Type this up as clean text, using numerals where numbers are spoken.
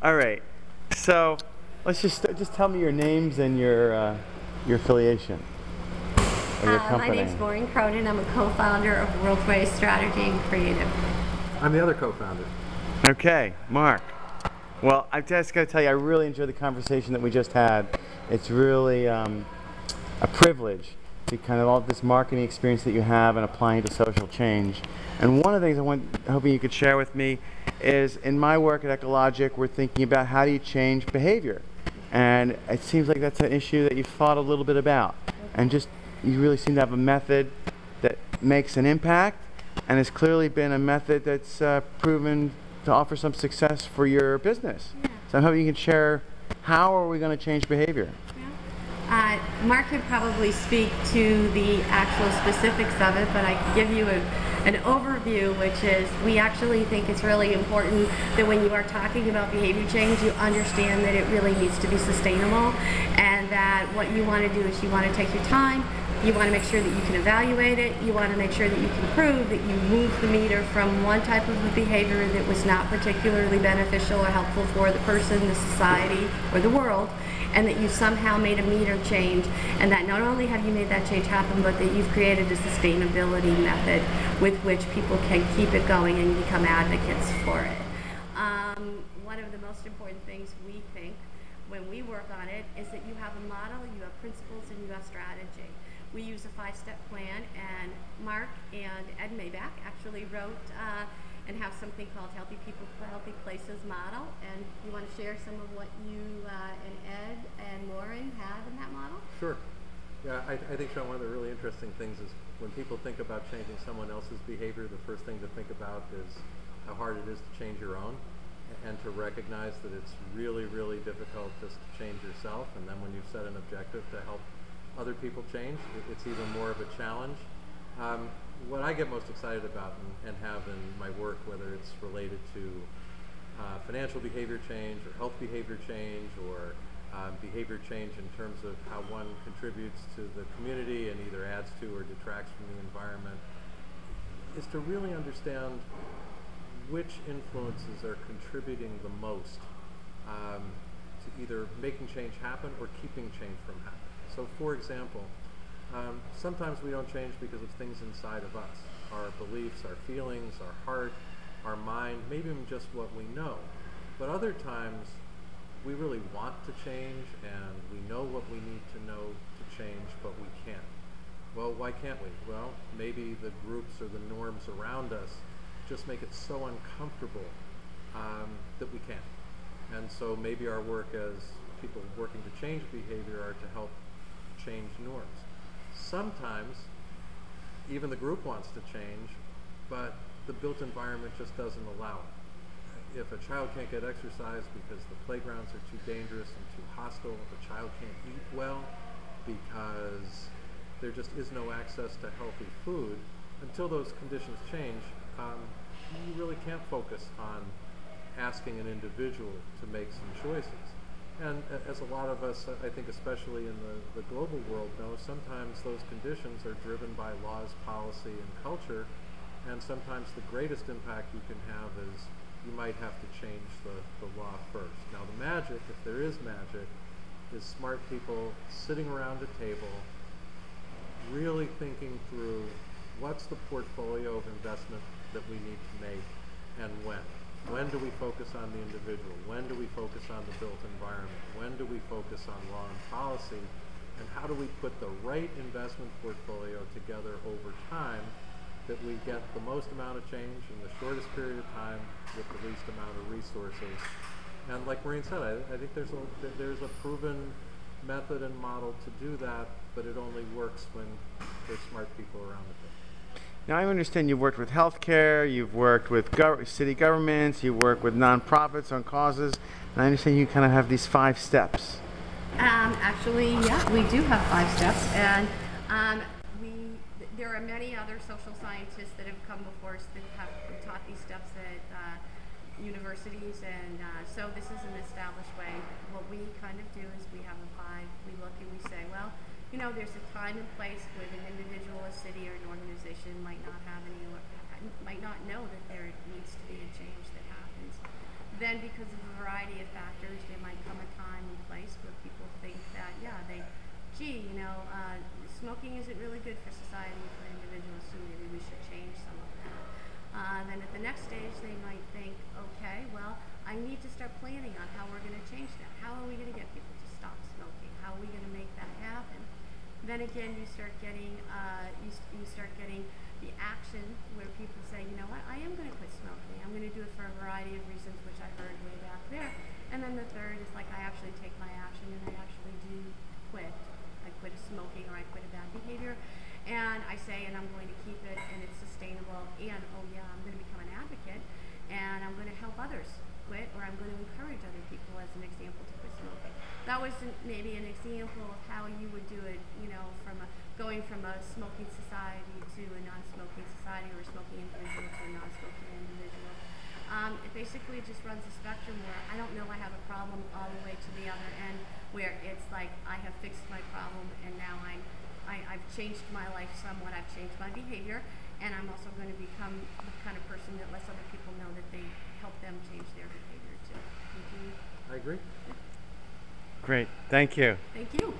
All right. So let's just tell me your names and your affiliation or your My company. name's Maureen Cronin. I'm a co-founder of Worldways Strategy and Creative. I'm the other co-founder. Okay, Mark. Well, I just got to tell you, I really enjoyed the conversation that we just had. It's really a privilege to kind of all this marketing experience that you have and applying to social change. And one of the things hoping you could share with me is in my work at Ecologic, we're thinking about how do you change behavior. And it seems like that's an issue that you've thought a little bit about. And just, you really seem to have a method that makes an impact and has clearly been a method that's proven to offer some success for your business. Yeah. So I'm hoping you can share how are we going to change behavior. Mark could probably speak to the actual specifics of it, but I can give you an overview, which is we actually think it's really important that when you are talking about behavior change, you understand that it really needs to be sustainable, and that what you want to do is you want to take your time, you want to make sure that you can evaluate it, you want to make sure that you can prove that you moved the meter from one type of a behavior that was not particularly beneficial or helpful for the person, the society, or the world, and that you somehow made a meter change, and that not only have you made that change happen, but that you've created a sustainability method with which people can keep it going and become advocates for it. One of the most important things we think when we work on it is that you have a model, you have principles, and you have strategy. We use a 5-step plan, and Mark and Ed Maybach actually wrote and have something called Healthy People for Healthy Places model. And you want to share some of what you and Ed and Lauren have in that model? Sure. Yeah, I think, Shaun, one of the really interesting things is when people think about changing someone else's behavior, the first thing to think about is how hard it is to change your own, and to recognize that it's really, really difficult just to change yourself. And then when you set an objective to help other people change, it's even more of a challenge. What I get most excited about and have in my work, whether it's related to financial behavior change or health behavior change or behavior change in terms of how one contributes to the community and either adds to or detracts from the environment, is to really understand which influences are contributing the most to either making change happen or keeping change from happening. So for example, sometimes we don't change because of things inside of us, our beliefs, our feelings, our heart, our mind, maybe even just what we know. But other times we really want to change and we know what we need to know to change, but we can't. Well, why can't we? Well, maybe the groups or the norms around us just make it so uncomfortable that we can't. And so maybe our work as people working to change behavior are to help change norms. Sometimes even the group wants to change, but the built environment just doesn't allow it. If a child can't get exercise because the playgrounds are too dangerous and too hostile, if a child can't eat well because there just is no access to healthy food, until those conditions change, you really can't focus on asking an individual to make some choices. And as a lot of us, I think especially in the global world know, sometimes those conditions are driven by laws, policy, and culture, and sometimes the greatest impact you can have is you might have to change the law first. Now the magic, if there is magic, is smart people sitting around a table, really thinking through what's the portfolio of investment that we need to make and when. When do we focus on the individual? When do we focus on the built environment? When do we focus on law and policy? And how do we put the right investment portfolio together over time that we get the most amount of change in the shortest period of time with the least amount of resources? And like Maureen said, I think there's a proven method and model to do that, but it only works when there's smart people around the table. Now I understand you've worked with healthcare, you've worked with city governments, you work with nonprofits on causes, and I understand you kind of have these 5 steps. Actually, yeah, we do have 5 steps, and there are many other social scientists that have come before us that have taught these steps at universities, and so this is an established way. What we kind of do is we have a 5, we look and we say, well, you know, there's a time and place where an individual, a city, or an organization might not have any, might not know that there needs to be a change that happens. then because of a variety of factors, there might come a time and place where people think that, yeah, gee, smoking isn't really good for society, for individuals, so maybe we should change some of that. Then at the next stage, they might think, okay, well, I need to start planning on how we're going to change that. How are we going to get people to stop smoking? How are we going to make that happen? Then again, you start getting you start getting the action where people say, you know what, I am going to quit smoking. I'm going to do it for a variety of reasons, which I heard way back there. And then the third is like I actually take my action and I actually do quit. I quit smoking or I quit a bad behavior. And I say, and I'm going to keep it and it's sustainable. And oh yeah, I'm going to become an advocate and I'm going to help others quit, or I'm going to encourage other people as an example to quit smoking. That was maybe an example of how you would do it, from going from a smoking society to a non-smoking society, or a smoking individual to a non-smoking individual. It basically just runs a spectrum where I don't know I have a problem all the way to the other end, where it's like I have fixed my problem and now I've changed my life somewhat, I've changed my behavior, and I'm also going to become the kind of person that lets other people know that they help them change their behavior too. I agree. Great. Thank you. Thank you.